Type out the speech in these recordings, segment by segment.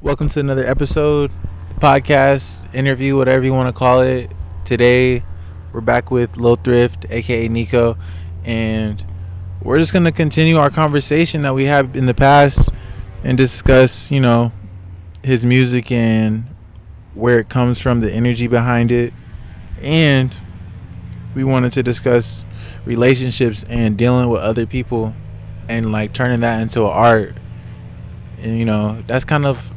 Welcome to another episode, podcast, interview, whatever you want to call it. Today, we're back with Lil Thrift, aka Nico, and we're just gonna continue our conversation that we had in the past and discuss, his music and where it comes from, the energy behind it, and we wanted to discuss relationships and dealing with other people and like turning that into an art. And that's kind of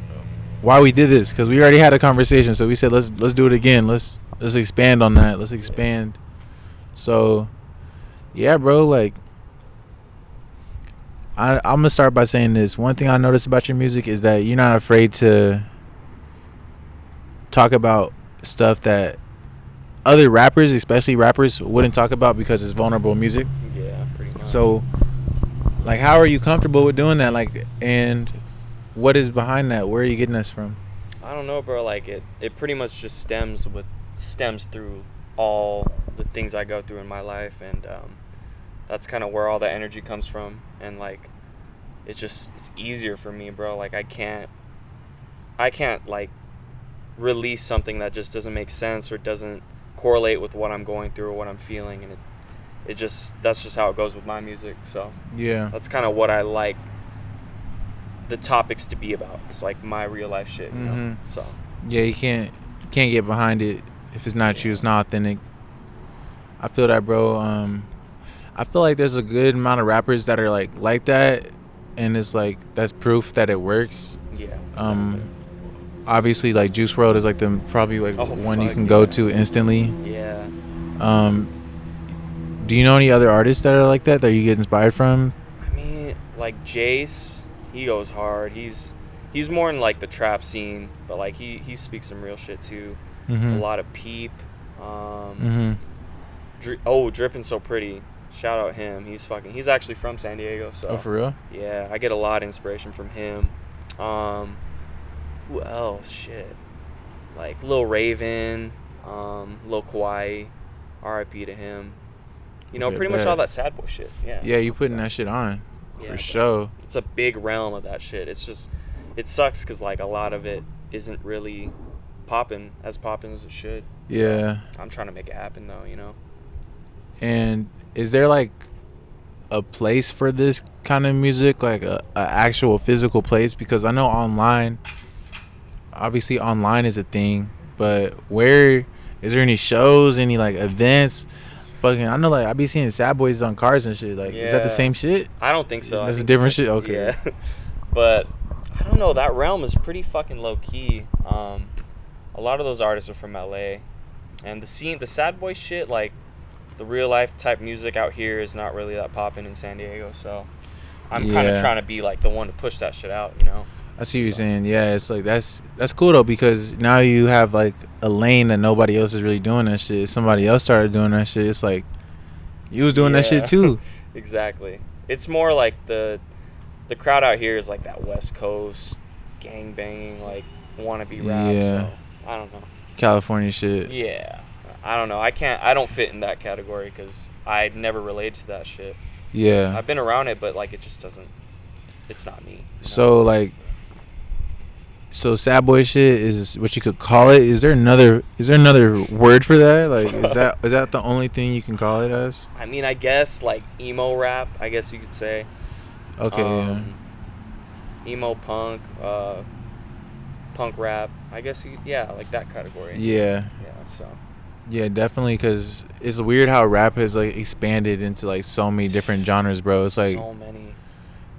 why we did this, because we already had a conversation, so we said let's do it again. Let's expand on that. Let's expand. So yeah, bro, like I'm gonna start by saying this. One thing I noticed about your music is that you're not afraid to talk about stuff that other rappers, especially rappers, wouldn't talk about because it's vulnerable music. Yeah, pretty much. So like, how are you comfortable with doing that? Like, and what is behind that? Where are you getting this from? I don't know, bro. Like it pretty much just stems through all the things I go through in my life, and that's kind of where all the energy comes from. And like, it's easier for me, bro. Like I can't like release something that just doesn't make sense or doesn't correlate with what I'm going through or what I'm feeling, and that's just how it goes with my music. So Yeah. that's kind of what I like the topics to be about. It's like my real life shit, you know. So Yeah, you can't get behind it if it's not you. It's not authentic. I feel that, bro. I feel like there's a good amount of rappers that are like that, and it's like that's proof that it works. yeah, exactly. Obviously, like Juice World is like the probably like one you can go to instantly. Yeah. Do you know any other artists that are like that you get inspired from? I mean, like Jace, he goes hard. He's more in like the trap scene, but like he speaks some real shit too. Mm-hmm. A lot of Peep. Mm-hmm. Drippin' So Pretty. Shout out him. He's actually from San Diego, so. Oh, for real? Yeah, I get a lot of inspiration from him. Who else? Shit. Like Lil Raven, Lil Kauai, R.I.P. to him. Pretty much all that sad boy shit. Yeah. Yeah, you putting that shit on, for sure. It's a big realm of that shit. It's just, it sucks because like a lot of it isn't really popping as it should. Yeah. So I'm trying to make it happen though, And is there like a place for this kind of music, like a actual physical place? Because I know obviously online is a thing, but where is there any shows, any like events? Fucking, I know like I be seeing sad boys on cars and shit. Like, is that the same shit? I don't think so. That's a different shit. Okay. Yeah, but I don't know. That realm is pretty fucking low key. A lot of those artists are from LA, and the sad boy shit, like the real life type music out here is not really that popping in San Diego. So I'm kind of trying to be like the one to push that shit out, I see what you're saying. Yeah, it's like that's cool though, because now you have like a lane that nobody else is really doing that shit. If somebody else started doing that shit, it's like you was doing that shit too. Exactly. It's more like the crowd out here is like that West Coast gang banging, like wannabe rap. Yeah. So I don't know. California shit. Yeah. I don't know. I don't fit in that category because I never related to that shit. Yeah. I've been around it, but like it just doesn't. It's not me. So like. So sad boy shit is what you could call it. Is there another word for that? Like, is that the only thing you can call it as? I mean, I guess like emo rap, I guess you could say. Okay. Emo punk, punk rap. I guess like that category. Yeah. Yeah. So. Yeah, definitely, because it's weird how rap has like expanded into like so many different genres, bro. It's like so many.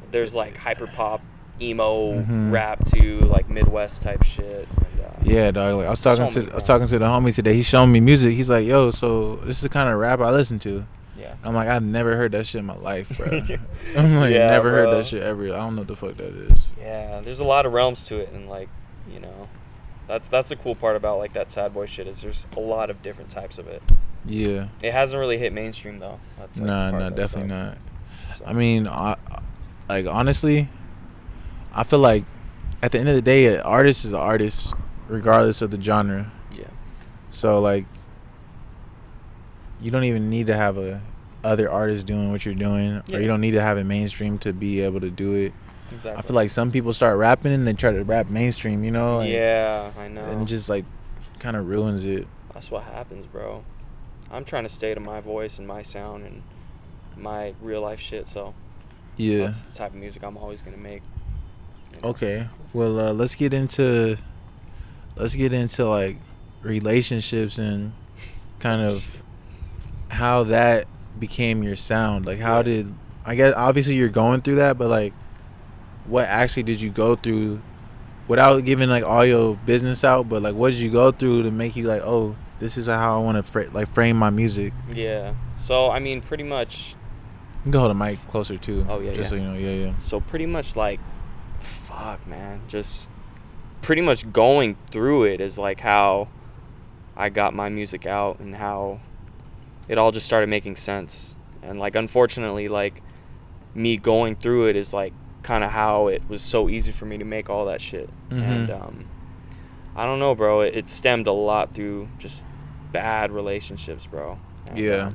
There's like hyper pop, emo Mm-hmm. rap to like Midwest type shit. And, yeah, dog. Like I was talking to the homie today. He's showing me music. He's like, "Yo, so this is the kind of rap I listen to." Yeah. I'm like, I've never heard that shit in my life, bro. I'm like, never heard that shit ever. I don't know what the fuck that is. Yeah, there's a lot of realms to it, and like, that's the cool part about like that sad boy shit is there's a lot of different types of it. Yeah. It hasn't really hit mainstream though. That's like no, definitely not. So. I mean, like honestly, I feel like at the end of the day, an artist is an artist, regardless of the genre. Yeah. So like, you don't even need to have other artists doing what you're doing, or you don't need to have it mainstream to be able to do it. Exactly. I feel like some people start rapping and they try to rap mainstream, you know? Like, yeah, I know. and just like kind of ruins it. That's what happens, bro. I'm trying to stay to my voice and my sound and my real life shit, so Yeah. that's the type of music I'm always gonna make. You know? Okay. Well, let's get into like relationships and kind of how that became your sound. Like, how did, I guess obviously you're going through that, but like, what actually did you go through without giving like all your business out? But like, what did you go through to make you like, oh, this is how I want to frame my music? Yeah. So I mean, pretty much. You can hold the mic closer too. Oh yeah. Just yeah. so you know. Yeah. So pretty much like, fuck, man, just pretty much going through it is like how I got my music out and how it all just started making sense. And like, unfortunately, like, me going through it is like kind of how it was so easy for me to make all that shit. Mm-hmm. And I don't know, bro, it stemmed a lot through just bad relationships, bro. And, Yeah.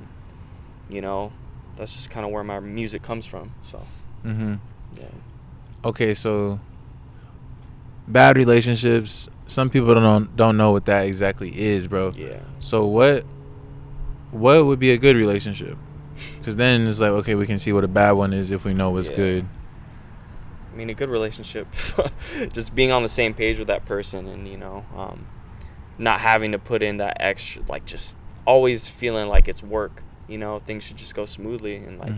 you know, that's just kind of where my music comes from. So Mm-hmm. yeah. Okay, so bad relationships. Some people don't know what that exactly is, bro. Yeah. So what would be a good relationship? Because then it's like, okay, we can see what a bad one is if we know what's good. I mean, a good relationship, just being on the same page with that person, and you know, not having to put in that extra, like, just always feeling like it's work. You know, things should just go smoothly, and like,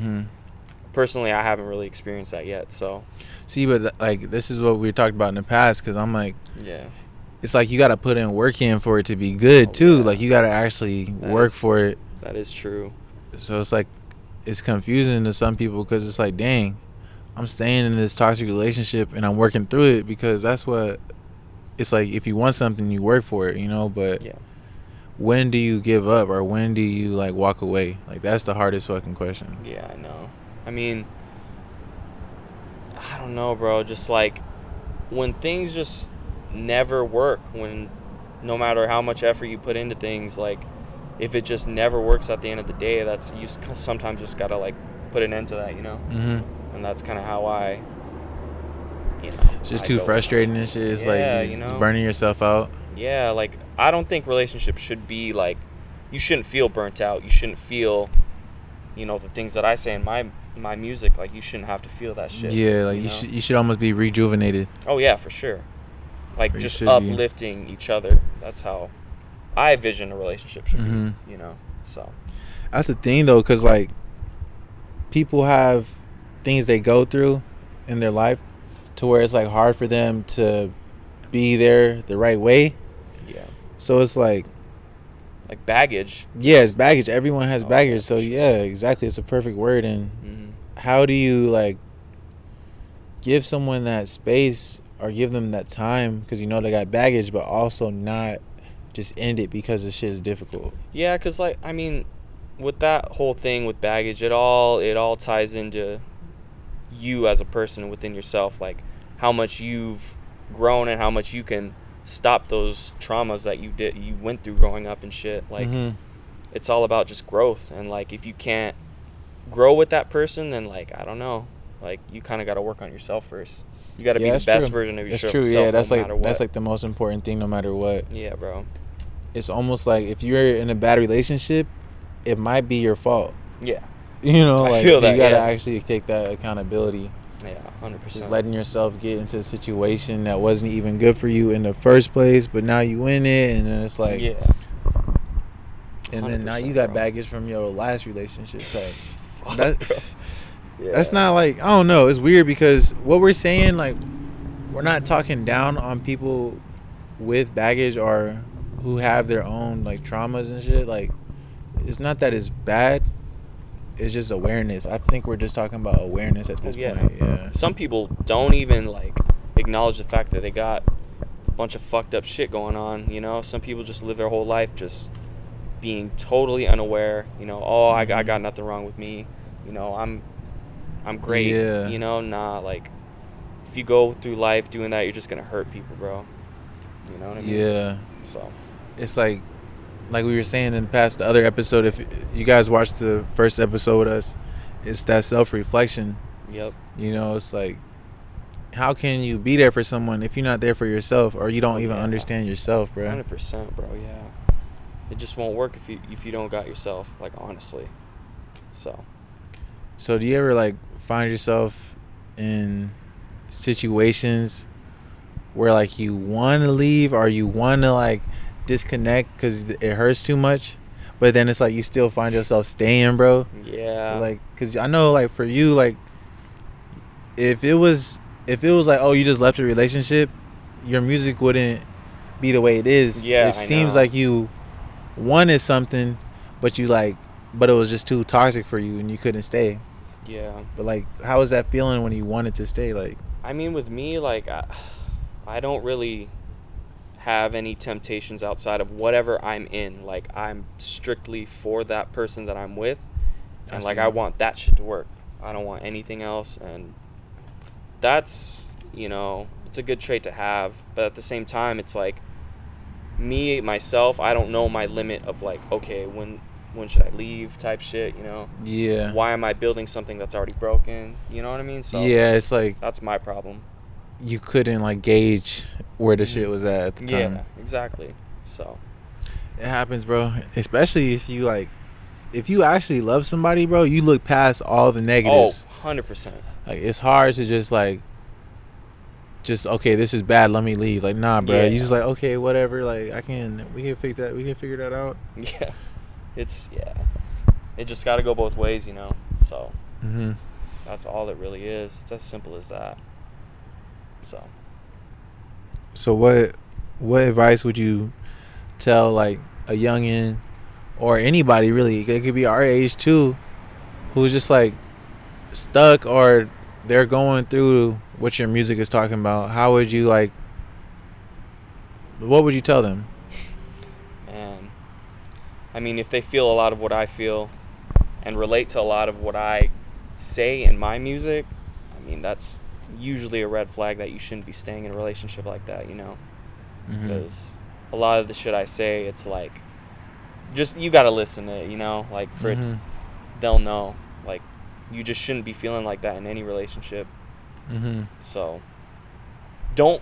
personally, I haven't really experienced that yet. So, see, but like, this is what we talked about in the past. Because I'm like, yeah, it's like you got to put in work in for it to be good too. Yeah. Like, you got to actually work for it. That is true. So it's like, it's confusing to some people because it's like, dang, I'm staying in this toxic relationship and I'm working through it because that's what it's like. If you want something, you work for it, you know. But Yeah. when do you give up, or when do you like walk away? Like, that's the hardest fucking question. Yeah, I know. I mean, I don't know, bro. Just like when things just never work, when no matter how much effort you put into things, like if it just never works at the end of the day, that's you sometimes just gotta like put an end to that, you know. Mm-hmm. And that's kind of how I, you know. It's just I too go. frustrating and shit. It's Yeah, like you you're know. burning yourself out. Yeah, like I don't think relationships should be like, you shouldn't feel burnt out. You shouldn't feel, you know, the things that I say in my music. Like you shouldn't have to feel that shit. Yeah, like you know? you should almost be rejuvenated. Oh yeah, for sure. Like Or just should be. uplifting each other. That's how I vision a relationship should be. You know, so. That's the thing though, because like people have things they go through in their life to where it's like hard for them to be there the right way. Yeah. So it's like baggage. Yeah, it's baggage. Everyone has baggage. Yeah, so sure. yeah, exactly. It's a perfect word. And how do you like give someone that space or give them that time because you know they got baggage, but also not just end it because the shit is difficult? Yeah, because like I mean, with that whole thing with baggage, it all ties into you as a person within yourself, like how much you've grown and how much you can stop those traumas that you went through growing up and shit. Like it's all about just growth, and like if you can't grow with that person, then like I don't know, like you kind of got to work on yourself first. You got to be the best version of yourself. That's true. Yeah, that's no like that's like the most important thing, no matter what. Yeah, bro. It's almost like if you're in a bad relationship, it might be your fault. Yeah. You know, like I feel that, you gotta yeah. actually take that accountability. Yeah, 100%. Just letting yourself get into a situation that wasn't even good for you in the first place, but now you in it, and then it's like, yeah. And then now you got bro. baggage from your last relationship. Like, Yeah. That's not like, I don't know. It's weird because what we're saying, like, we're not talking down on people with baggage or who have their own like traumas and shit. Like, it's not that it's bad. It's just awareness. I think we're just talking about awareness at this point. Yeah. Some people don't even like acknowledge the fact that they got a bunch of fucked up shit going on. You know, some people just live their whole life just being totally unaware. You know, I got nothing wrong with me. You know, I'm great. Yeah. You know, nah. Like, if you go through life doing that, you're just gonna hurt people, bro. You know what I mean? Yeah. So. It's like we were saying in the other episode, if you guys watched the first episode with us, it's that self-reflection. Yep. You know, it's like how can you be there for someone if you're not there for yourself, or you don't even understand yourself, bro? 100%, bro. Yeah, it just won't work if you don't got yourself. Like, honestly. So do you ever like find yourself in situations where like you want to leave or you want to like disconnect because it hurts too much, but then it's like you still find yourself staying, bro? Yeah. Like, because I know like for you, like if it was like, oh, you just left a relationship, your music wouldn't be the way it is. Yeah, It I seems know. like you wanted something, but but it was just too toxic for you and you couldn't stay. Yeah. But like, how was that feeling when you wanted to stay? Like, I mean, with me, like, I don't really have any temptations outside of whatever I'm in. Like, I'm strictly for that person that I'm with, and like I want that shit to work. I don't want anything else, and that's, it's a good trait to have, but at the same time, it's like me myself, I don't know my limit of like, okay, when should I leave type shit, yeah, why am I building something that's already broken, you know what I mean? So yeah, it's like that's my problem. you couldn't like gauge where the shit was at the time. Yeah, exactly. So It happens, bro. Especially if you actually love somebody, bro, you look past all the negatives. 100%. Like, it's hard to just okay, this is bad, let me leave. Like, nah, bro. Yeah. You just like, okay, whatever. Like, we can fix that. We can figure that out. Yeah. It just got to go both ways, So that's all it really is. It's as simple as that. So what advice would you tell like a youngin or anybody really? It could be our age too, who's just like stuck or they're going through what your music is talking about. How would you like? What would you tell them? Man, I mean, if they feel a lot of what I feel and relate to a lot of what I say in my music, I mean, that's usually a red flag that you shouldn't be staying in a relationship like that, because a lot of the shit I say, it's like, just, you gotta listen to it, like, for it they'll know, like, you just shouldn't be feeling like that in any relationship. So don't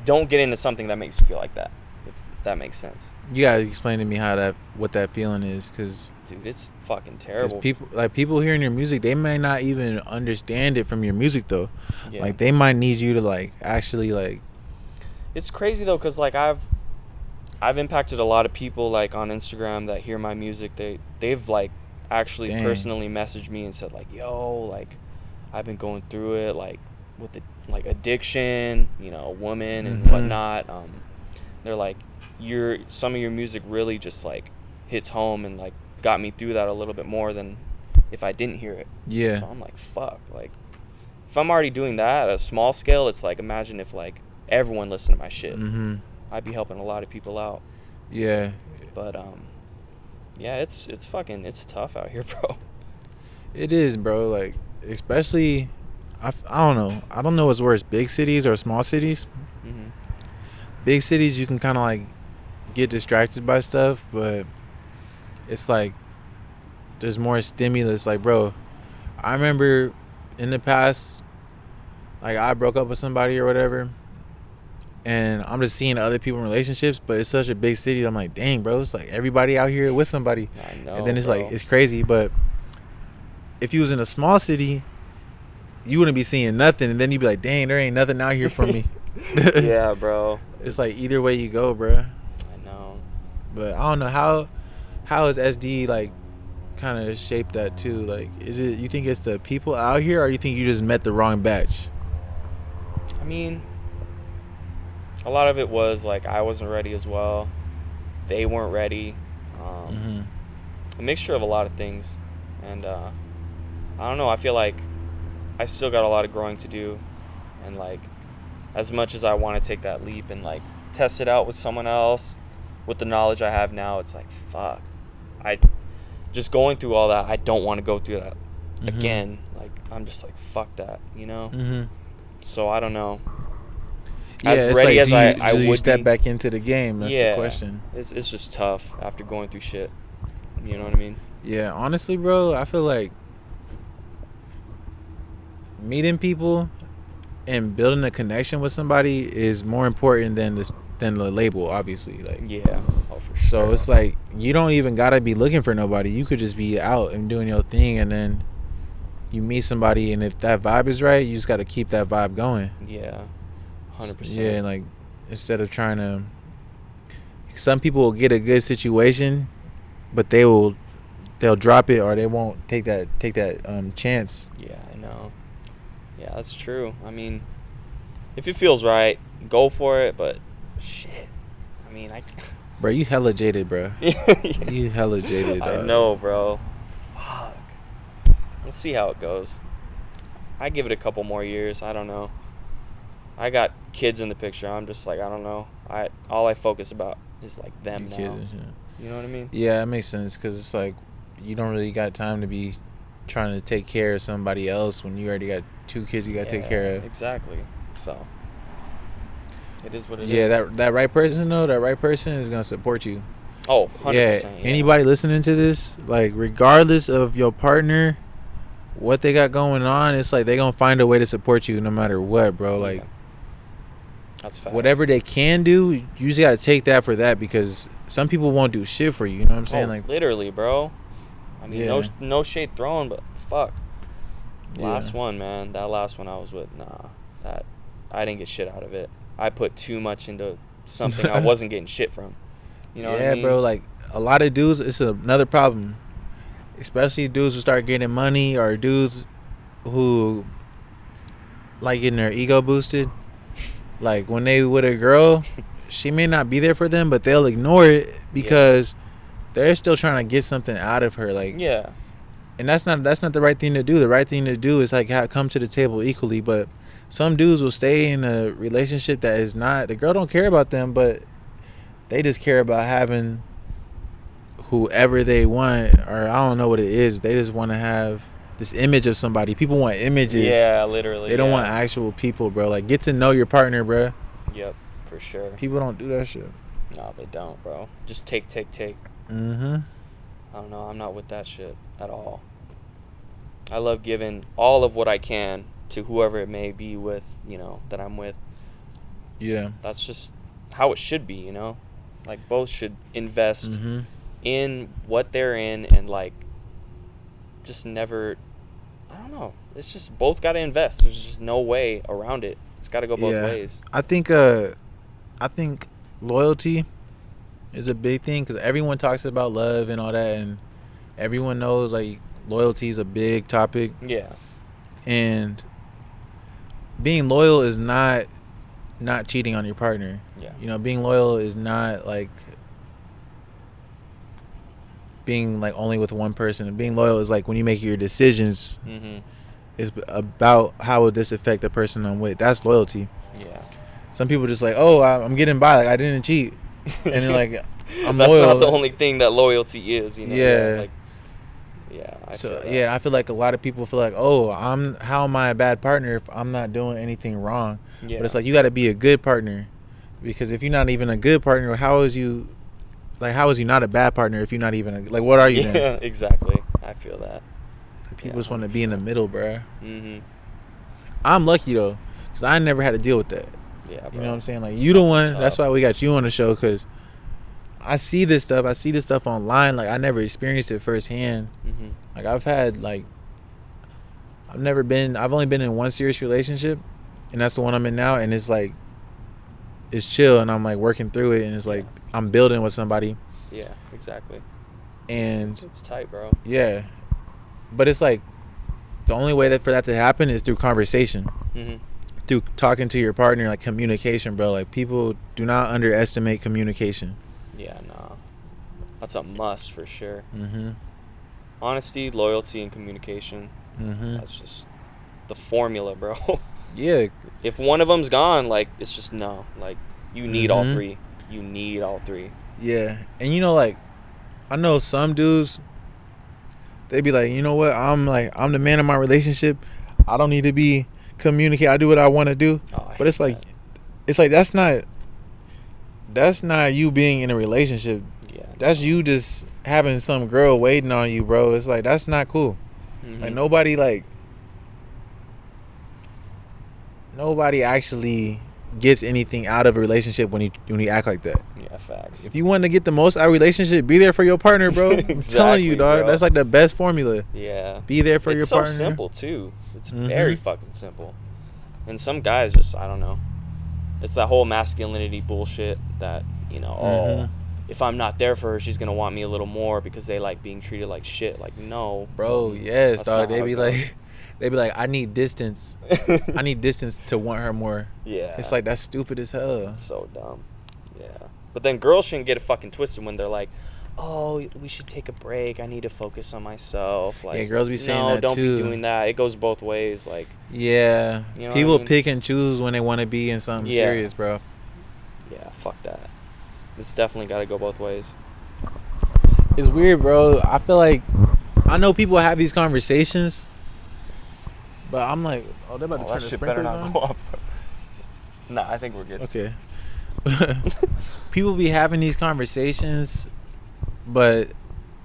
get into something that makes you feel like that, if that makes sense. You gotta explain to me what that feeling is, cause dude, it's fucking terrible. People hearing your music, they may not even understand it from your music though. Yeah. Like, they might need you to like actually like. It's crazy though, cause like I've impacted a lot of people like on Instagram that hear my music. They've like actually personally messaged me and said like, yo, like, I've been going through it, like, with the like addiction, woman and whatnot. They're like, some of your music really just like hits home and like got me through that a little bit more than if I didn't hear it. Yeah. So I'm like, fuck, like, if I'm already doing that at a small scale, it's like, imagine if like everyone listened to my shit. I'd be helping a lot of people out. Yeah. But yeah, it's tough out here, bro. It is, bro. Like, especially, I don't know. I don't know what's worse, big cities or small cities. Big cities, you can kind of like get distracted by stuff, but it's like there's more stimulus. Like, bro, I remember in the past, like, I broke up with somebody or whatever, and I'm just seeing other people in relationships, but it's such a big city. I'm like, dang, bro, it's like everybody out here with somebody. I know, and then it's bro. like, it's crazy. But if you was in a small city, you wouldn't be seeing nothing, and then you'd be like, dang, there ain't nothing out here for me. Yeah, bro. It's like either way you go, bro. I know. But I don't know how is SD like kind of shaped that too. Like, is it, you think it's the people out here, or you think you just met the wrong batch? I mean, a lot of it was like I wasn't ready as well. They weren't ready. A mixture of a lot of things, and I don't know. I feel like I still got a lot of growing to do, and like, as much as I want to take that leap and like test it out with someone else, with the knowledge I have now, it's like, fuck. I just going through all that, I don't want to go through that again. Like, I'm just like, fuck that, So I don't know. Yeah, as ready like, as I would step be. back into the game. That's the question. It's just tough after going through shit. You know what I mean? Yeah, honestly, bro, I feel like meeting people and building a connection with somebody is more important than the label, obviously. Like, Yeah. Oh, for sure. so it's like you don't even gotta be looking for nobody. You could just be out and doing your thing, and then you meet somebody, and if that vibe is right, you just gotta keep that vibe going. Yeah. 100%. Yeah, like instead of trying to. Some people will get a good situation, but they'll drop it or they won't take that chance. Yeah, I know. Yeah, that's true. I mean, if it feels right, go for it. But shit, I mean, Bro, you hella jaded, bro. Yeah. You hella jaded. I know, bro. Fuck. We'll see how it goes. I give it a couple more years. I don't know. I got kids in the picture. I'm just like, I don't know. All I focus about is like them now. Kids, yeah. You know what I mean? Yeah, it makes sense because it's like you don't really got time to be trying to take care of somebody else when you already got 2 kids you got to take care of. Exactly. So it is what it is. Yeah, that right person though, that right person is gonna support you. Oh, 100%. Yeah, anybody listening to this, like regardless of your partner, what they got going on, it's like they gonna find a way to support you no matter what, bro. Like, yeah. That's fast. whatever they can do, you just gotta take that for that because some people won't do shit for you. You know what I'm saying? Like, literally, bro. I mean, yeah. no shade thrown, but fuck. Last Yeah. one, man. That last one I was with, that I didn't get shit out of it. I put too much into something I wasn't getting shit from. You know what I mean? bro. Like a lot of dudes, it's another problem, especially dudes who start getting money or dudes who like getting their ego boosted. Like when they with a girl, she may not be there for them, but they'll ignore it because they're still trying to get something out of her. Like, Yeah. and that's not the right thing to do. The right thing to do is like come to the table equally. But some dudes will stay in a relationship that is not, the girl don't care about them, but they just care about having whoever they want, or I don't know what it is. They just want to have this image of somebody. People want images. Yeah, literally. They don't want actual people, bro. Like, get to know your partner, bro. Yep, for sure. People don't do that shit. No, they don't, bro. Just take. Mm-hmm. I don't know. I'm not with that shit at all. I love giving all of what I can to whoever it may be with, that I'm with. Yeah. That's just how it should be, Like, both should invest in what they're in and, like, just never, I don't know. It's just both got to invest. There's just no way around it. It's got to go both ways. I think loyalty is a big thing because everyone talks about love and all that, and everyone knows like loyalty is a big topic. Yeah. And being loyal is not cheating on your partner. Yeah. Being loyal is not like being like only with one person. And being loyal is like when you make your decisions, it's about how would this affect the person I'm with. That's loyalty. Yeah. Some people just like, oh, I'm getting by, like I didn't cheat, and then like I'm That's loyal. That's not the only thing that loyalty is, Yeah. Like, yeah. I feel like a lot of people feel like, oh, how am I a bad partner if I'm not doing anything wrong? Yeah. But it's like you got to be a good partner, because if you're not even a good partner, how is you not a bad partner if you're not even like what are you? Yeah, then? Exactly. I feel that. People just want to be in the middle, bro. Mhm. I'm lucky though, because I never had to deal with that. Yeah, bro. You know what I'm saying? Like you the one. That's why we got you on the show, because I see this stuff online. Like I never experienced it firsthand. Like I've only been in one serious relationship, and that's the one I'm in now, and it's like it's chill, and I'm like working through it, and it's like I'm building with somebody. Yeah, exactly. And it's tight, bro. Yeah, but it's like the only way for that to happen is through conversation, through talking to your partner, like communication, bro. Like people do not underestimate communication. Yeah, nah, that's a must for sure. Honesty, loyalty, and communication. That's just the formula, bro. Yeah. If one of them's gone, like it's just no. Like you need all three. You need all three. Yeah, and like I know some dudes, they be like, you know what? I'm the man of my relationship. I don't need to be communicate. I do what I want to do. But it's like that's not you being in a relationship. Yeah. That's you just having some girl waiting on you, bro. It's like that's not cool. Like nobody nobody actually gets anything out of a relationship when you act like that. Yeah, facts. If you want to get the most out of a relationship, be there for your partner, bro. I'm telling you, dog. Bro. That's like the best formula. Yeah. Be there for your partner. It's so simple too. It's very fucking simple. And some guys just, I don't know. It's that whole masculinity bullshit that, you know, oh, if I'm not there for her, she's gonna want me a little more because they like being treated like shit. Like, no, bro. Yes, dog. They be like, I need distance. I need distance to want her more. Yeah. It's like, that's stupid as hell. It's so dumb. Yeah. But then girls shouldn't get it fucking twisted when they're like, oh, we should take a break. I need to focus on myself. Like, yeah, girls be saying no, that don't too. be doing that. It goes both ways. Like, yeah, you know people what I mean? pick and choose when they want to be in something serious, bro. Yeah, fuck that. It's definitely got to go both ways. It's weird, bro. I feel like I know people have these conversations, but I'm like, oh, they're about to turn the sprinklers on. Go up. Nah, I think we're good. Okay. People be having these conversations, but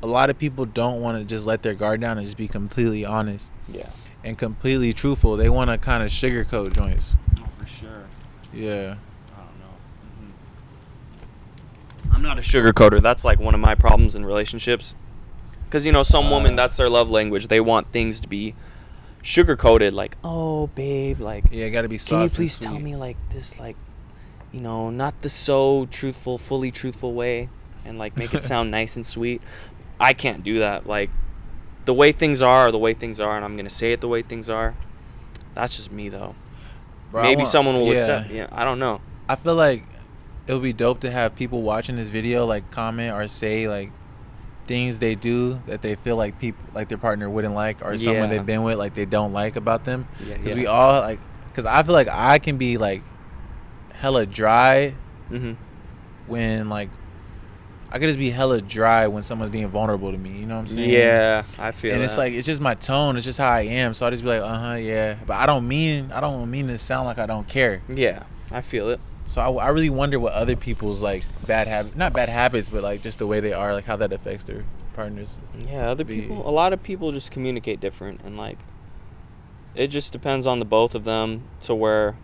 a lot of people don't want to just let their guard down and just be completely honest. Yeah. And completely truthful. They want to kind of sugarcoat joints. Oh, for sure. Yeah. I don't know. I'm not a sugarcoater. That's like one of my problems in relationships. Because, you know, some woman, that's their love language. They want things to be sugar-coated. Like, oh, babe, like, yeah, it got to be soft. Can you please tell me, like, this, like, you know, not the so truthful, fully truthful way, and, like, make it sound nice and sweet. I can't do that. Like, the way things are the way things are, and I'm going to say it the way things are. That's just me, though. Bro, maybe someone will accept. Yeah, I don't know. I feel like it would be dope to have people watching this video, like, comment or say, like, things they do that they feel like people, like their partner wouldn't like, or someone they've been with, like, they don't like about them. Because we all, like, because I feel like I can be, like, hella dry when, like, I could just be hella dry when someone's being vulnerable to me. You know what I'm saying? Yeah, I feel. And it's like, it's just my tone. It's just how I am. So I just be like, yeah. But I don't mean to sound like I don't care. Yeah, I feel it. So I really wonder what other people's, like, not bad habits, but, like, just the way they are, like, how that affects their partners. Yeah, people, a lot of people just communicate different, and, like, it just depends on the both of them, to where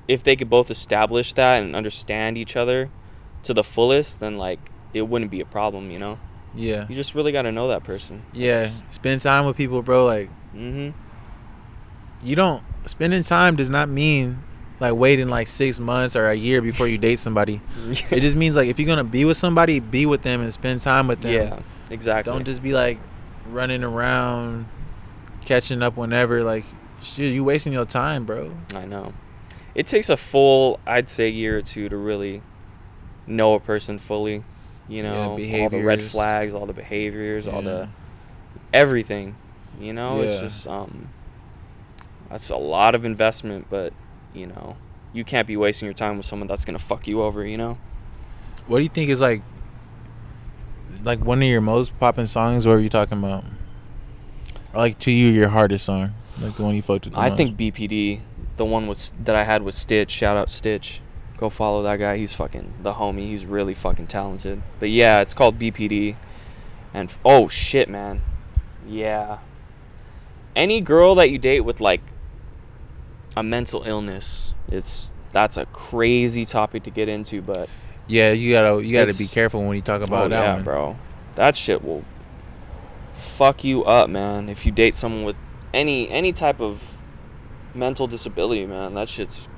if they could both establish that and understand each other to the fullest, then, like, it wouldn't be a problem, you know? Yeah. You just really got to know that person. Yeah. Spend time with people, bro. Like, spending time does not mean, like, waiting, like, 6 months or a year before you date somebody. It just means, like, if you're going to be with somebody, be with them and spend time with them. Yeah, exactly. Don't just be, like, running around, catching up whenever. Like, shit, you wasting your time, bro. I know. It takes a full, I'd say, year or two to really know a person fully. You know, all the red flags, all the behaviors, all the everything. You know, it's just that's a lot of investment, but you know, you can't be wasting your time with someone that's gonna fuck you over. You know. What do you think is like one of your most popping songs? What are you talking about? Or, like, to you, your hardest song, like the one you fucked with the most? I think BPD, the one that I had with Stitch. Shout out Stitch. Go follow that guy. He's fucking the homie. He's really fucking talented. But yeah, it's called BPD. And oh shit, man. Yeah. Any girl that you date with, like, a mental illness, that's a crazy topic to get into, but yeah, you gotta be careful when you talk about that one. Bro. That shit will fuck you up, man. If you date someone with any type of mental disability, man, that shit's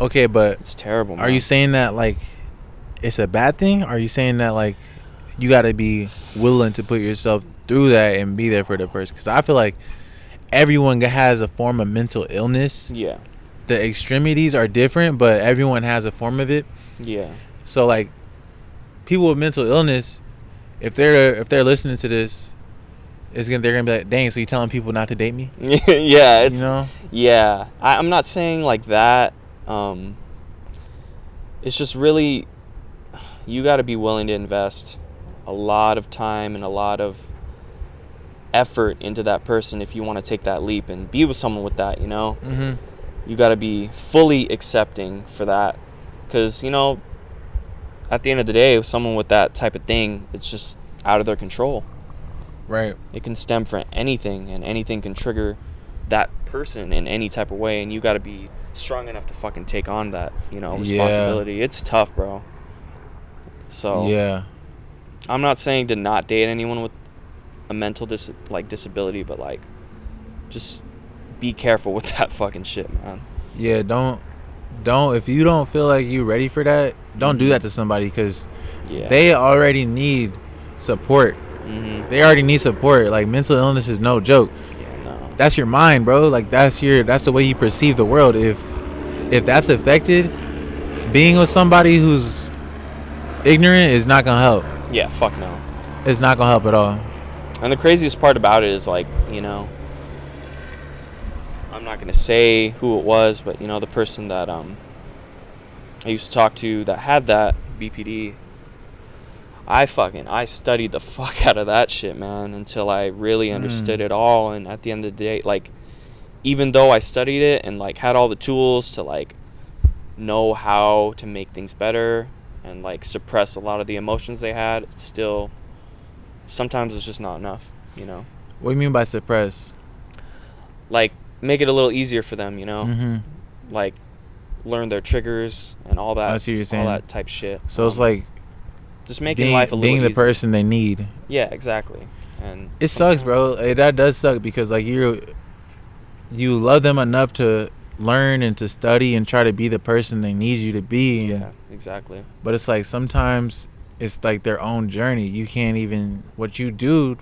okay, but it's terrible, man. Are you saying that, like, it's a bad thing? Or are you saying that, like, you got to be willing to put yourself through that and be there for the person? Because I feel like everyone has a form of mental illness. Yeah. The extremities are different, but everyone has a form of it. Yeah. So, like, people with mental illness, if they're listening to this, they're gonna be like, dang, so you telling people not to date me? Yeah, it's, you know? Yeah. I'm not saying like that. It's just really, you got to be willing to invest a lot of time and a lot of effort into that person if you want to take that leap and be with someone with that, you know? You got to be fully accepting for that, because, you know, at the end of the day, with someone with that type of thing, it's just out of their control. Right. It can stem from anything, and anything can trigger that person in any type of way, and you got to be strong enough to fucking take on that, you know, Yeah. responsibility. It's tough, bro. So Yeah. I'm not saying to not date anyone with a mental disability, but like just be careful with that fucking shit, man. Yeah, don't if you don't feel like you ready for that, don't do that to somebody, because Yeah. they already need support. They already need support. Like, mental illness is no joke. Yeah, no. That's your mind, bro. Like, that's the way you perceive the world. If that's affected, being with somebody who's ignorant is not gonna help. Yeah, fuck no. It's not gonna help at all. And the craziest part about it is, like, you know, I'm not gonna say who it was, but you know, the person that I used to talk to that had that BPD, I studied the fuck out of that shit, man, until I really understood it all. And at the end of the day, like, even though I studied it and like had all the tools to like know how to make things better and like suppress a lot of the emotions they had, it's still, sometimes it's just not enough, you know. What do you mean by suppress? Like, make it a little easier for them, you know. Like, learn their triggers and all that. I see what you're saying. All that type shit. So it's like just making life a little being the easier. person they need. Yeah, exactly. And it sucks, bro. That does suck, because like you love them enough to learn and to study and try to be the person they need you to be. Yeah, exactly. But it's like sometimes it's like their own journey. You can't even, what you do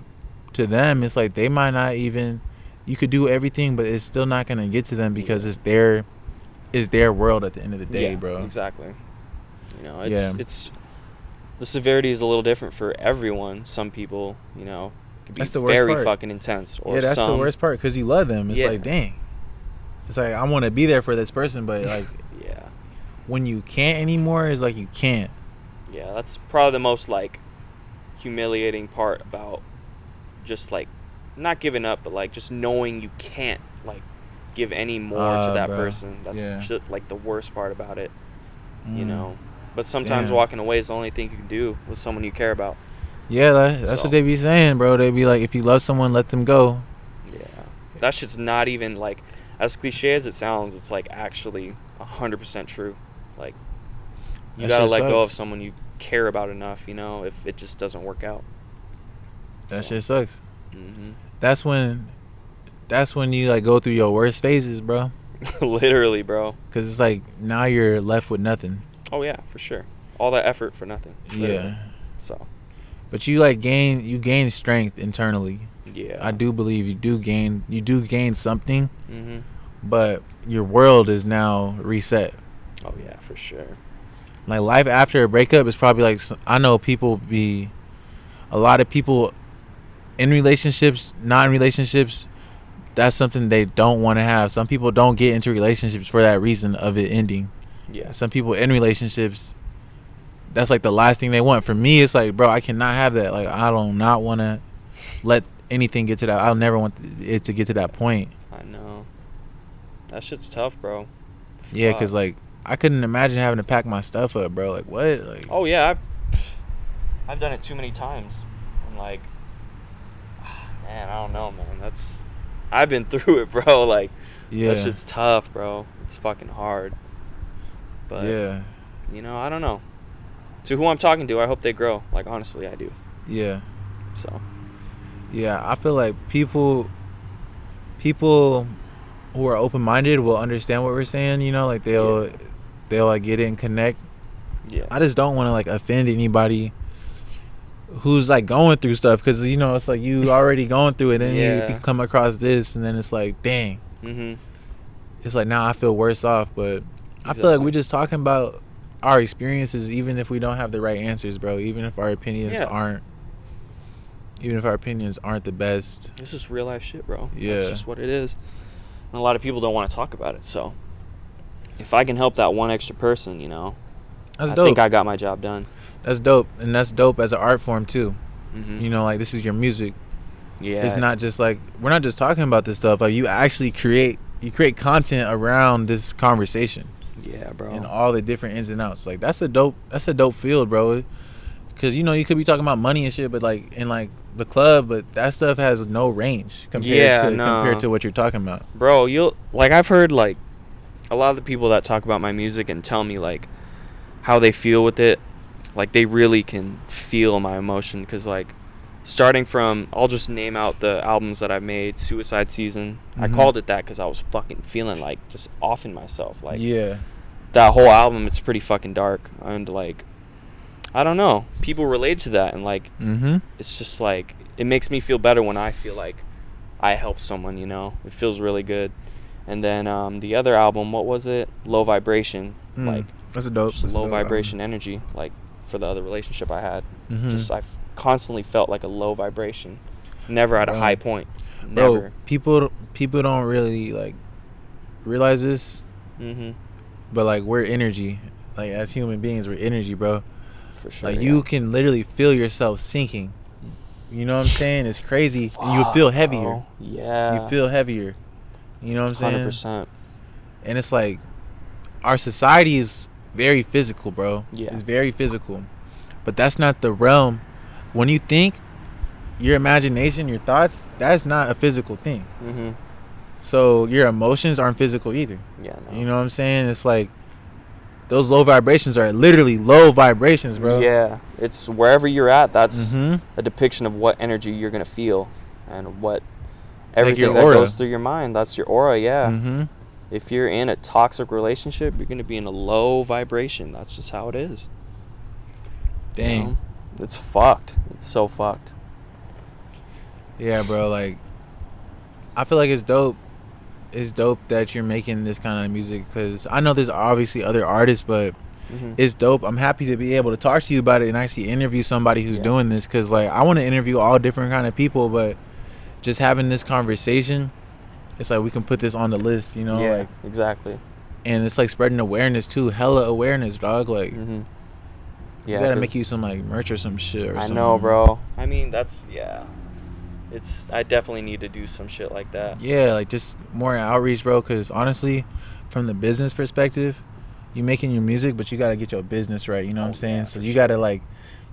to them, it's like they might not even, you could do everything, but it's still not gonna get to them, because it's their world at the end of the day, bro. Exactly. You know, it's the severity is a little different for everyone. Some people, you know, could be very fucking intense. Or that's the worst part, because you love them. It's like, dang. It's like, I want to be there for this person, but like, yeah, when you can't anymore, it's like you can't. Yeah, that's probably the most like humiliating part about just like not giving up, but like just knowing you can't like give any more to that person. That's just like the worst part about it, you know. But sometimes walking away is the only thing you can do with someone you care about. Yeah, that's what they be saying, bro. They be like, if you love someone, let them go. Yeah, that shit's not even like, as cliche as it sounds, it's like actually 100% true. Like, you gotta let go of someone you care about enough, you know, if it just doesn't work out. That shit sucks. That's when you like go through your worst phases, bro. Literally, bro. Because it's like, now you're left with nothing. Oh yeah, for sure. All that effort for nothing. Literally. Yeah. So. But you like gain strength internally. Yeah. I do believe you do gain something. But your world is now reset. Oh yeah, for sure. Like, life after a breakup is probably like, I know a lot of people in relationships, not in relationships, that's something they don't want to have. Some people don't get into relationships for that reason of it ending. Yeah. Some people in relationships, that's like the last thing they want. For me, it's like, bro, I cannot have that. Like, I do not want to let anything get to that. I'll never want it to get to that point. I know. That shit's tough, bro. Yeah, because like, I couldn't imagine having to pack my stuff up, bro. Like, what? Like, oh yeah, I've done it too many times. I'm like, man, I don't know, man. I've been through it, bro. Like, that shit's tough, bro. It's fucking hard. But you know, I don't know. To who I'm talking to, I hope they grow. Like, honestly, I do. Yeah. So. Yeah, I feel like people who are open-minded will understand what we're saying. You know, like they'll like get it and connect. Yeah. I just don't want to like offend anybody who's like going through stuff, because you know, it's like you already going through it, and if you come across this, and then it's like, dang. It's like, now I feel worse off, but I feel like we're just talking about our experiences, even if we don't have the right answers, bro. Even if our opinions aren't the best. It's just real life shit, bro. Yeah. It's just what it is. And a lot of people don't want to talk about it, so if I can help that one extra person, you know, I think I got my job done. That's dope. And that's dope as an art form too. You know, like, this is your music. Yeah. It's not just like, we're not just talking about this stuff. Like, you actually create content around this conversation. Yeah, bro. And all the different ins and outs. Like, that's a dope field, bro. Because, you know, you could be talking about money and shit, but like, and like the club, but that stuff has no range Yeah, compared no. to what you're talking about. Bro, you'll like I've heard like a lot of the people that talk about my music and tell me like how they feel with it, like they really can feel my emotion cuz like starting from I'll just name out the albums that I've made. Suicide Season. I Mhm. called it that cuz I was fucking feeling like just off in myself. Like Yeah. that whole album, it's pretty fucking dark and like I don't know. People relate to that and like Mhm. it's just like it makes me feel better when I feel like I helped someone, you know. It feels really good. And then the other album, what was it? Low Vibration. Like That's a dope. just That's a low dope vibration album. energy like for the other relationship I had. Mhm. Just I constantly felt like a low vibration. Never at a high point. Bro, Never. people don't really like realize this, Mhm. but like we're energy. Like as human beings, we're energy, bro. For sure. Like Yeah. you can literally feel yourself sinking. You know what I'm saying? It's crazy. And you Fuck, feel heavier. bro. Yeah. You feel heavier. You know what I'm saying? 100%. And it's like our society is very physical, bro. Yeah. It's very physical. But that's not the realm. When you think, your imagination, your thoughts, that's not a physical thing. Mhm. So your emotions aren't physical either. Yeah, no. You know what I'm saying? It's like those low vibrations are literally low vibrations, bro. Yeah, it's wherever you're at. That's Mhm. a depiction of what energy you're gonna feel, and what Like your everything that aura. goes through your mind. That's your aura. Yeah. Mhm. If you're in a toxic relationship, you're gonna be in a low vibration. That's just how it is. you Dang. know? It's fucked. It's so fucked. Yeah, bro. Like, I feel like it's dope. It's dope that you're making this kind of music because I know there's obviously other artists, but Mhm. it's dope. I'm happy to be able to talk to you about it and actually interview somebody who's Yeah. doing this because, like, I want to interview all different kind of people, but just having this conversation, it's like we can put this on the list, you know? Yeah, Like, exactly. and it's like spreading awareness too. Hella awareness, dog. Like, Mhm. you Yeah. gotta make 'cause you some like merch or some shit or I something. know, bro. I mean, that's yeah. It's I definitely need to do some shit like that. Yeah, like just more outreach, bro. Because honestly, from the business perspective, you making your music, but you gotta get your business right. You know what I'm saying? Yeah, So for you sure. gotta like,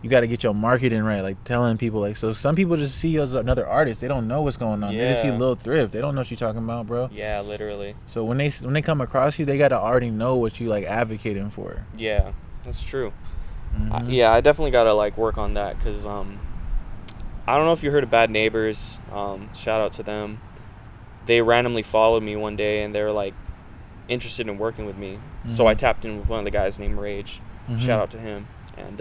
you gotta get your marketing right. Like telling people like, so some people just see you as another artist. They don't know what's going on. They just see Yeah. Lil Thrift. They don't know what you're talking about, bro. Yeah, literally. So when they come across you, they gotta already know what you like advocating for. Yeah, that's true. Mhm. Yeah, I definitely gotta like work on that because I don't know if you heard of Bad Neighbors. Shout out to them. They randomly followed me one day and they were like interested in working with me. So I Mhm. tapped in with one of the guys named Rage. Mhm. Shout out to him. And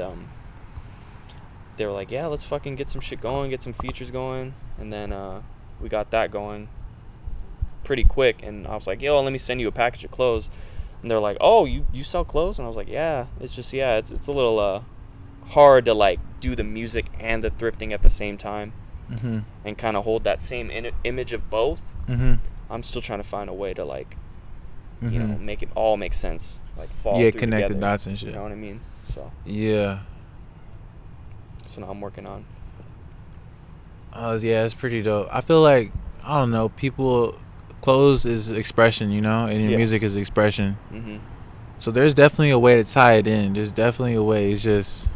they were like, yeah, let's fucking get some shit going, get some features going. And then we got that going pretty quick. And I was like, yo, let me send you a package of clothes. And they're like, oh, you sell clothes? And I was like, yeah. It's just, yeah, it's a little hard to like do the music and the thrifting at the same time Mhm. and kind of hold that same image of both. Mhm. I'm still trying to find a way to like, Mhm. you know, make it all make sense, like fall Yeah, through connect the together. dots and shit. You know what I mean? So Yeah. now I'm working on. Yeah, it's pretty dope. I feel like I don't know. People, clothes is expression, you know, and your Yeah. music is expression. Mhm. So there's definitely a way to tie it in. There's definitely a way. It's just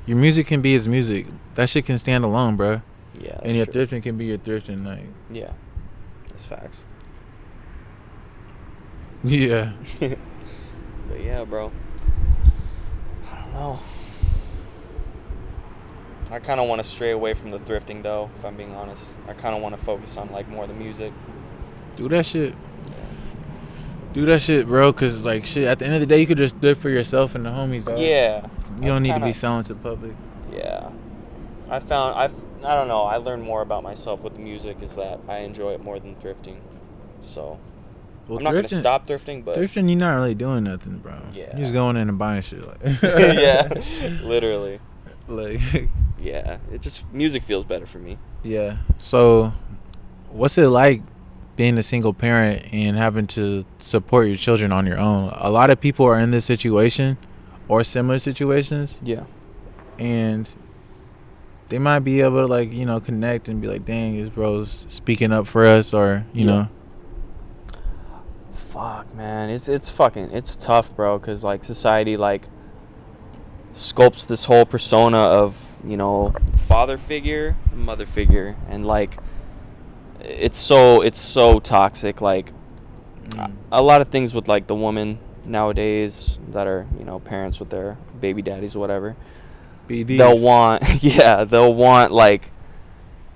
your music can be its music. That shit can stand alone, bro. Yeah, that's And your true. thrifting can be your thrifting. Like, Yeah, that's facts. yeah. But yeah, bro. I don't know. I kind of want to stray away from the thrifting, though. If I'm being honest, I kind of want to focus on like more the music. Do that shit. Do that shit, bro. Cause like shit. At the end of the day, you could just do it for yourself and the homies, dog. Yeah. You don't need to be selling to the public. Yeah. I don't know. I learned more about myself with the music is that I enjoy it more than thrifting. So Well, I'm not gonna stop thrifting, but thrifting, you're not really doing nothing, bro. Yeah. You're just going in and buying shit. Like, yeah, literally. Like, Yeah, it just music feels better for me. yeah. So, what's it like being a single parent and having to support your children on your own? A lot of people are in this situation or similar situations, Yeah. and they might be able to like, you know, connect and be like, dang, this bro's speaking up for us, or you Yeah. know. Fuck, man, it's tough, bro, because like society like sculpts this whole persona of, you know, father figure, mother figure, and like it's so toxic. Like a lot of things with like the woman nowadays that are, you know, parents with their baby daddies or whatever, BDs. they'll want they'll want like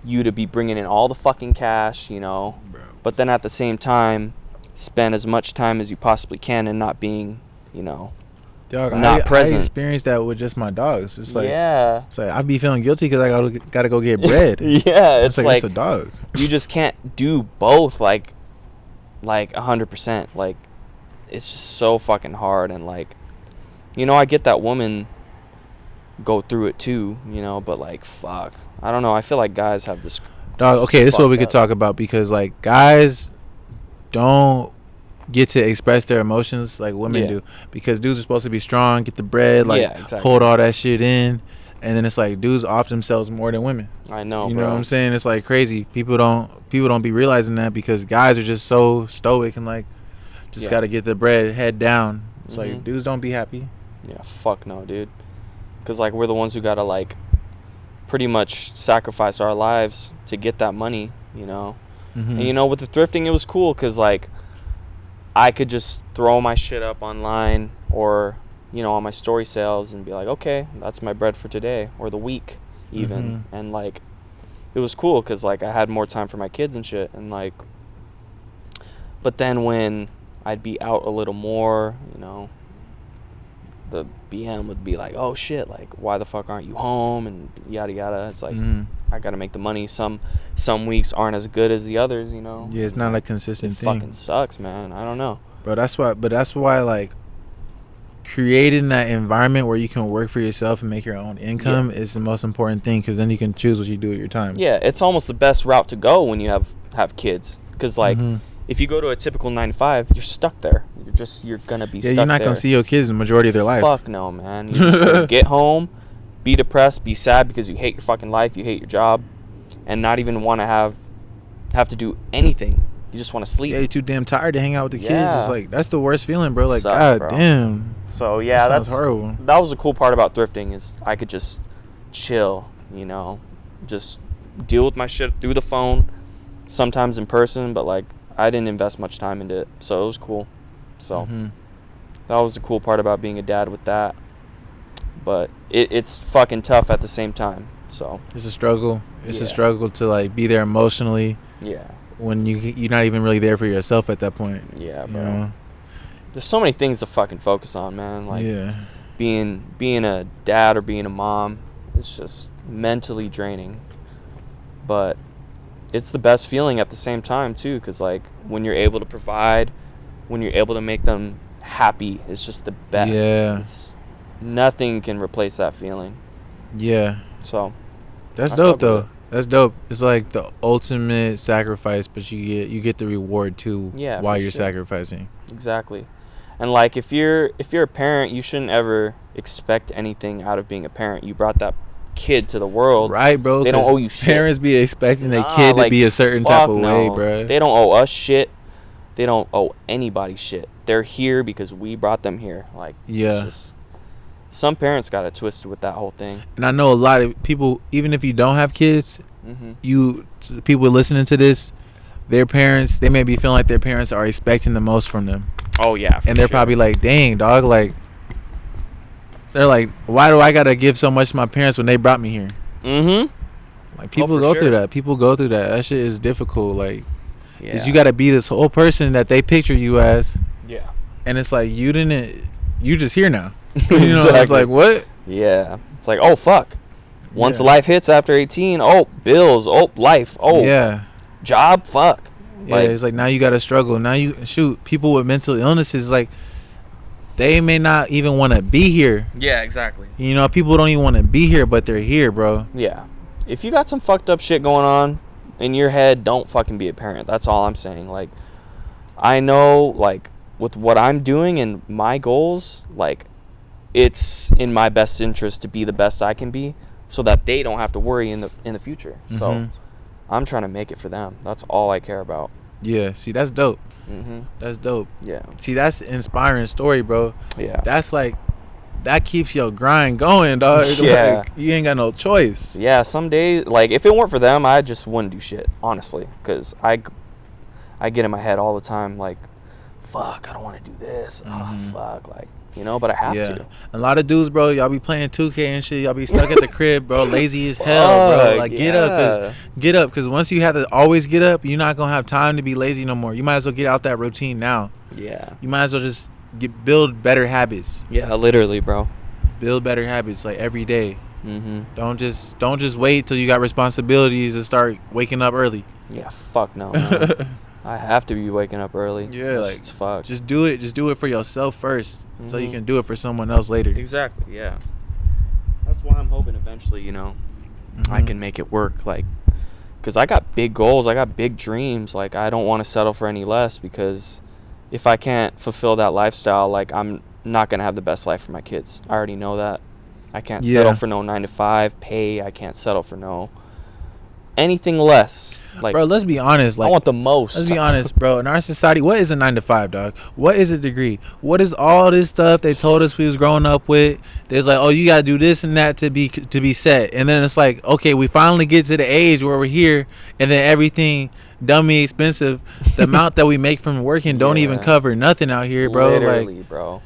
you to be bringing in all the fucking cash, you know, Bro. but then at the same time spend as much time as you possibly can and not being, you know, Dog, not present. I experienced that with just my dogs. It's like, yeah, it's like I be feeling guilty because I gotta go get bread. yeah, it's like it's a dog. you just can't do both like 100%. Like it's just so fucking hard. And like, you know, I get that woman go through it too, you know, but like fuck, I don't know, I feel like guys have this Dog, okay, this is what we could talk about, because like guys don't get to express their emotions like women do, because dudes are supposed to be strong, get the bread, like hold all that shit in, and then it's like dudes off themselves more than women. I know, you bro. know what I'm saying? It's like crazy. People don't be realizing that, because guys are just so stoic and like just gotta get the bread, head down. It's like dudes don't be happy. Yeah, fuck no, dude. Because like we're the ones who gotta like pretty much sacrifice our lives to get that money, you know. And you know, with the thrifting it was cool because like I could just throw my shit up online or, you know, on my story sales and be like, okay, that's my bread for today or the week even. And like it was cool because like I had more time for my kids and shit. And like, but then when I'd be out a little more, you know, the BM would be like, oh shit, like why the fuck aren't you home and yada yada. It's like I gotta make the money. Some weeks aren't as good as the others, you know. Yeah, it's not a consistent thing. Fucking sucks, man. I don't know, bro. That's why like creating that environment where you can work for yourself and make your own income is the most important thing, because then you can choose what you do with your time. Yeah, it's almost the best route to go when you have kids, because like if you go to a typical 9 to 5, you're stuck there. You're gonna be stuck there. You're not gonna see your kids the majority of their life. Fuck no, man. You're just gonna get home, be depressed, be sad because you hate your fucking life, you hate your job, and not even want to have to do anything. You just want to sleep. Yeah, you're too damn tired to hang out with the kids. It's like that's the worst feeling, bro. Like, sucks, god bro. damn. So yeah, that's horrible. That was the cool part about thrifting, is I could just chill, you know, just deal with my shit through the phone, sometimes in person, but like I didn't invest much time into it, so it was cool. So that was the cool part about being a dad with that. But it's fucking tough at the same time. So it's a struggle. It's a struggle to like be there emotionally. Yeah. When you're not even really there for yourself at that point. Yeah, bro. You know? There's so many things to fucking focus on, man. Like being a dad or being a mom, it's just mentally draining. But it's the best feeling at the same time too, because like when you're able to provide, when you're able to make them happy, it's just the best. Yeah. Nothing can replace that feeling. Yeah. So that's dope though. That's dope. It's like the ultimate sacrifice, but you get the reward too while you're sacrificing. Exactly. And like if you're a parent, you shouldn't ever expect anything out of being a parent. You brought that kid to the world. Right, bro. They don't owe you shit. Parents be expecting their kid to be a certain type of way, bro. They don't owe us shit. They don't owe anybody shit. They're here because we brought them here. Like, it's just, some parents got it twisted with that whole thing. And I know a lot of people, even if you don't have kids, people listening to this, their parents, they may be feeling like their parents are expecting the most from them. Oh yeah, and they're probably like, dang, dog, like, they're like, why do I gotta give so much to my parents when they brought me here? Like, people go through that. People go through that. That shit is difficult. Like, is you gotta be this whole person that they picture you as. Yeah. And it's like, you just here now. You know, it's like, what? Yeah. It's like, oh fuck. Once life hits after 18, oh, bills, oh, life, oh, job, fuck. Yeah, like, it's like now you gotta struggle. Now people with mental illnesses, like, they may not even want to be here. Yeah, exactly. You know, people don't even want to be here, but they're here, bro. Yeah. If you got some fucked up shit going on in your head, don't fucking be a parent. That's all I'm saying. Like, I know, like, with what I'm doing and my goals, like, it's in my best interest to be the best I can be, so that they don't have to worry in the future. So I'm trying to make it for them. That's all I care about. Yeah, see, that's dope. That's dope. Yeah. See, that's an inspiring story, bro. Yeah. That's like that keeps your grind going, dog. Yeah. Like, you ain't got no choice. Yeah, some days, like, if it weren't for them, I just wouldn't do shit, honestly. Because I get in my head all the time, like, fuck, I don't want to do this. Oh, fuck, like, you know, but I have to. A lot of dudes, bro, y'all be playing 2K and shit. Y'all be stuck at the crib, bro, lazy as hell, bro. Like, get up, because once you have to always get up, you're not going to have time to be lazy no more. You might as well get out that routine now. Yeah. You might as well just build better habits. Yeah, literally, bro. Build better habits, like, every day. Don't just wait till you got responsibilities and start waking up early. Yeah, fuck no, man. I have to be waking up early. Yeah, like, it's fuck. Just do it for yourself first, so you can do it for someone else later. Exactly, yeah. That's why I'm hoping eventually, you know, I can make it work, like, because I got big goals, I got big dreams. Like, I don't want to settle for any less, because if I can't fulfill that lifestyle, like, I'm not gonna have the best life for my kids. I already know that. I can't settle for no 9-to-5 pay. I can't settle for no anything less. Like, bro, let's be honest. Like, I want the most. Let's be honest, bro. In our society, what is a 9-to-5, dog? What is a degree? What is all this stuff they told us we was growing up with? There's like, oh, you gotta do this and that to be set. And then it's like, okay, we finally get to the age where we're here, and then everything dummy expensive. The amount that we make from working don't even cover nothing out here, bro. Literally, like, bro.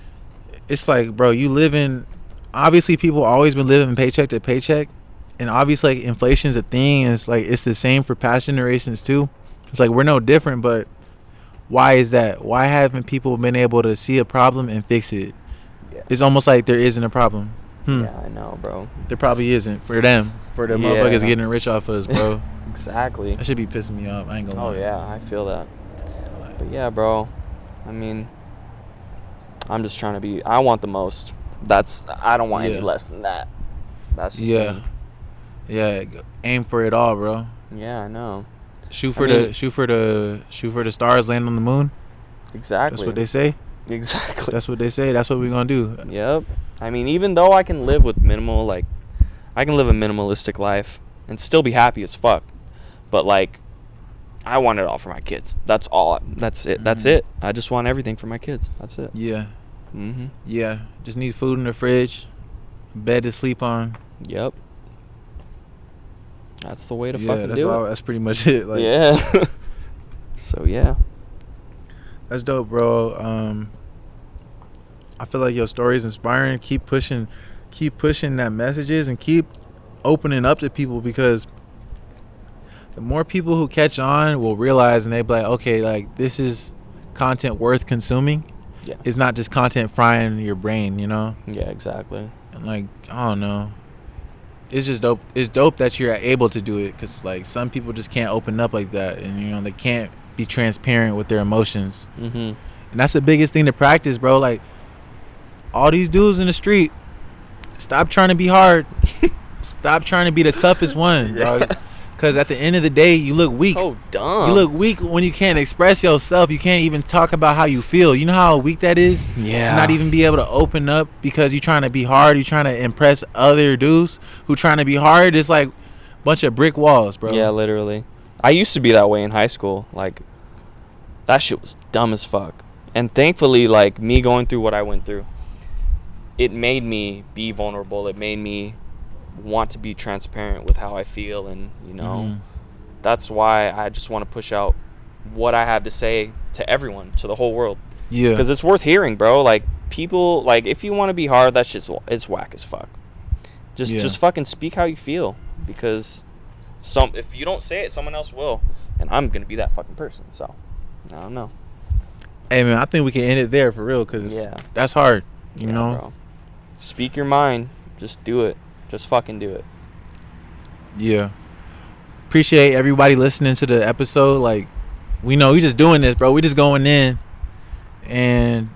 It's like, bro, you living. Obviously, people always been living paycheck to paycheck. And obviously, like, inflation's a thing, and it's like it's the same for past generations too. It's like we're no different, but why is that? Why haven't people been able to see a problem and fix it? Yeah. It's almost like there isn't a problem. Yeah, I know, bro. There probably isn't for them, for the motherfuckers getting rich off us, bro. Exactly. That should be pissing me off. I ain't gonna lie. Oh yeah, I feel that. But yeah, bro. I mean, I'm just trying to be. I want the most. I don't want any less than that. That's just me. Yeah, aim for it all, bro. Yeah, I know. Shoot for the stars, land on the moon. Exactly. That's what they say. Exactly. That's what they say. That's what we're gonna do. Yep. I mean, even though I can live with minimal, like, I can live a minimalistic life and still be happy as fuck. But, like, I want it all for my kids. That's all. That's it. That's it. I just want everything for my kids. That's it. Yeah. Yeah. Just need food in the fridge, bed to sleep on. Yep. That's the way to fucking do it. That's pretty much it. Like, yeah. So yeah. That's dope, bro. I feel like your story is inspiring. Keep pushing that messages and keep opening up to people, because the more people who catch on will realize, and they be like, okay, like, this is content worth consuming. Yeah. It's not just content frying your brain, you know? Yeah, exactly. And, like, I don't know. It's just dope. It's dope that you're able to do it, because, like, some people just can't open up like that, and, you know, they can't be transparent with their emotions. And that's the biggest thing to practice, bro. Like, all these dudes in the street, stop trying to be hard. Stop trying to be the toughest one, dog. Because at the end of the day, you look weak. So dumb. You look weak when you can't express yourself. You can't even talk about how you feel. You know how weak that is? Yeah. To not even be able to open up because you're trying to be hard. You're trying to impress other dudes who trying to be hard. It's like a bunch of brick walls, bro. Yeah, literally. I used to be that way in high school. Like, that shit was dumb as fuck. And thankfully, like, me going through what I went through, it made me be vulnerable. It made me want to be transparent with how I feel, and, you know, that's why I just want to push out what I have to say to everyone, to the whole world. Yeah. Because it's worth hearing, bro. Like, people, like, if you want to be hard, that shit's it's whack as fuck. Just fucking speak how you feel, because if you don't say it, someone else will, and I'm gonna be that fucking person. So I don't know. Hey, man, I think we can end it there for real, because that's hard, you know. Bro. Speak your mind. Just do it. Just fucking do it. Yeah. Appreciate everybody listening to the episode. Like, we know we just doing this, bro. We just going in, and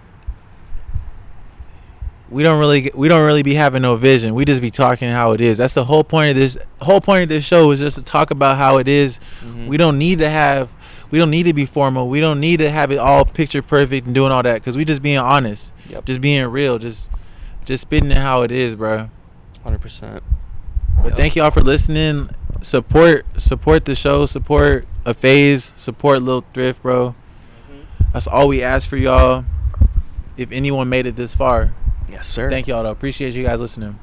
we don't really be having no vision. We just be talking how it is. That's the whole point of this. Whole point of this show is just to talk about how it is. We don't need to be formal. We don't need to have it all picture perfect and doing all that, because we just being honest. Just being real. Just spitting it how it is, bro. 100%. But thank y'all for listening. Support the show. Support A Phase. Support Lil Thrift, bro. That's all we ask for y'all. If anyone made it this far, Yes, sir. Thank y'all though. Appreciate you guys listening.